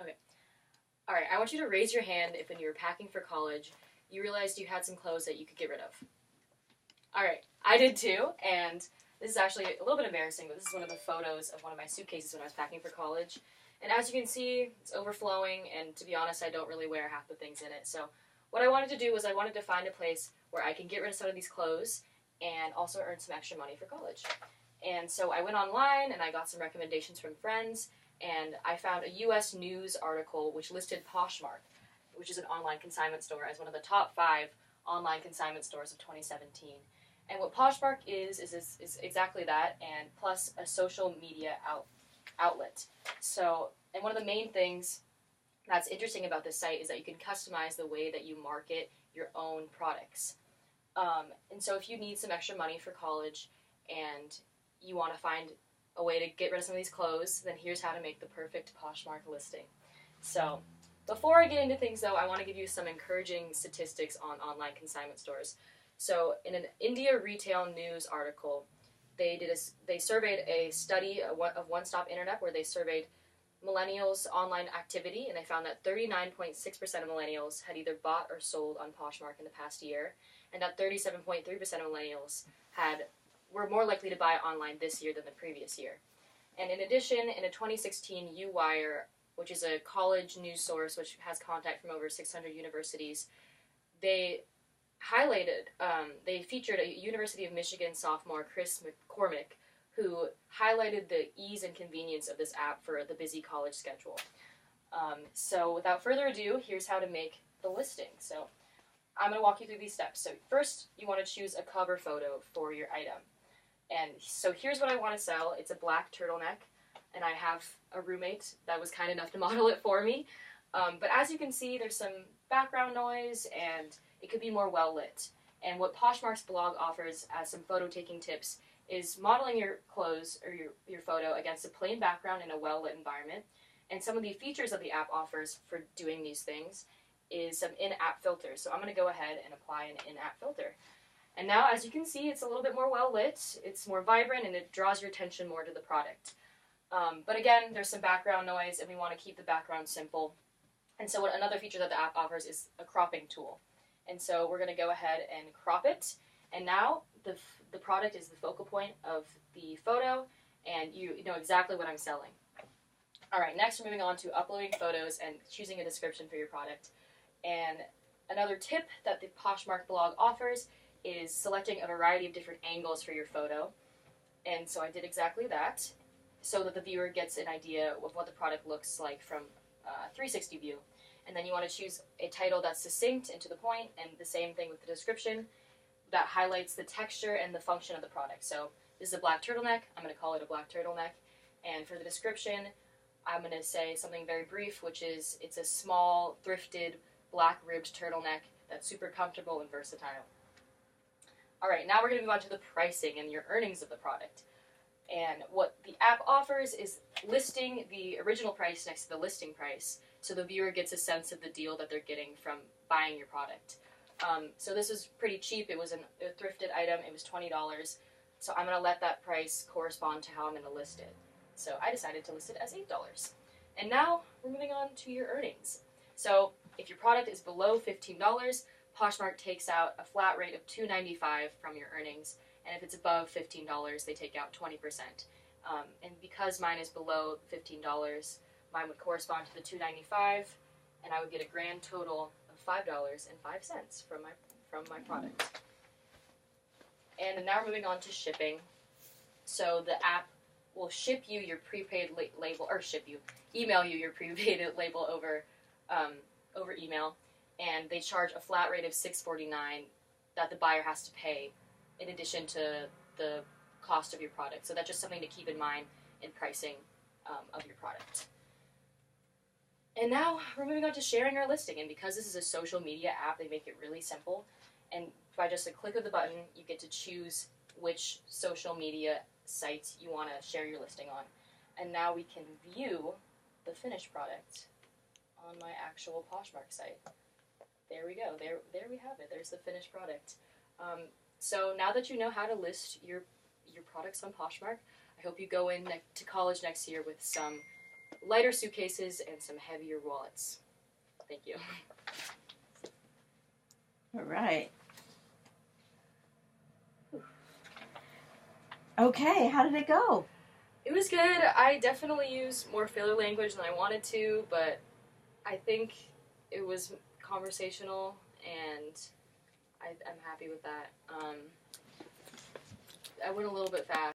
Okay. All right. I want you to raise your hand if when you were packing for college, you realized you had some clothes that you could get rid of. All right. I did too, and this is actually a little bit embarrassing, but this is one of the photos of one of my suitcases when I was packing for college. And as you can see, it's overflowing, and to be honest, I don't really wear half the things in it. So what I wanted to do was I wanted to find a place where I can get rid of some of these clothes and also earn some extra money for college. And so I went online and I got some recommendations from friends, and I found a U.S. News article which listed Poshmark, which is an online consignment store, as one of the top 5 online consignment stores of 2017. And what Poshmark is exactly that, and plus a social media outlet. So, and one of the main things that's interesting about this site is that you can customize the way that you market your own products. And so if you need some extra money for college and you want to find a way to get rid of some of these clothes, then here's how to make the perfect Poshmark listing. So before I get into things, though, I want to give you some encouraging statistics on online consignment stores. So in an India Retail News article, they surveyed a study of One Stop Internet where they surveyed millennials' online activity, and they found that 39.6% of millennials had either bought or sold on Poshmark in the past year, and that 37.3% of millennials were more likely to buy online this year than the previous year. And in addition, in a 2016 UWire, which is a college news source which has contact from over 600 universities, they they featured a University of Michigan sophomore, Chris McCormick, who highlighted the ease and convenience of this app for the busy college schedule. So without further ado, here's how to make the listing. So I'm going to walk you through these steps. So first, you want to choose a cover photo for your item. And so here's what I want to sell. It's a black turtleneck, and I have a roommate that was kind enough to model it for me. But as you can see, there's some background noise, and it could be more well lit. And what Poshmark's blog offers as some photo taking tips is modeling your clothes or your photo against a plain background in a well lit environment. And some of the features that the app offers for doing these things is some in-app filters. So I'm going to go ahead and apply an in-app filter. And now, as you can see, it's a little bit more well lit, it's more vibrant, and it draws your attention more to the product. But again, there's some background noise, and we want to keep the background simple. And so another feature that the app offers is a cropping tool. And so we're going to go ahead and crop it. And now the product is the focal point of the photo, and you know exactly what I'm selling. All right, next we're moving on to uploading photos and choosing a description for your product. And another tip that the Poshmark blog offers is selecting a variety of different angles for your photo. And so I did exactly that, so that the viewer gets an idea of what the product looks like from a 360 view. And then you want to choose a title that's succinct and to the point, and the same thing with the description that highlights the texture and the function of the product. So this is a black turtleneck. I'm going to call it a black turtleneck. And for the description, I'm going to say something very brief, which is it's a small, thrifted, black-ribbed turtleneck that's super comfortable and versatile. All right, now we're going to move on to the pricing and your earnings of the product. And what the app offers is listing the original price next to the listing price, so the viewer gets a sense of the deal that they're getting from buying your product. So this was pretty cheap. It was a thrifted item. It was $20. So I'm going to let that price correspond to how I'm going to list it. So I decided to list it as $8. And now we're moving on to your earnings. So if your product is below $15, Poshmark takes out a flat rate of $2.95 from your earnings. And if it's above $15, they take out 20%. And because mine is below $15, mine would correspond to the $2.95, and I would get a grand total of $5.05 from my product. And now we're moving on to shipping. So the app will ship you your prepaid label, or email you your prepaid label over email, and they charge a flat rate of $6.49 that the buyer has to pay in addition to the cost of your product. So that's just something to keep in mind in pricing of your product. And now we're moving on to sharing our listing. And because this is a social media app, they make it really simple. And by just a click of the button, you get to choose which social media sites you want to share your listing on. And now we can view the finished product on my actual Poshmark site. There we go. There we have it. There's the finished product. So now that you know how to list your products on Poshmark, I hope you go in to college next year with some lighter suitcases and some heavier wallets. Thank you. All right. Okay, how did it go? It was good. I definitely used more filler language than I wanted to, but I think it was conversational, and I'm happy with that. I went a little bit fast.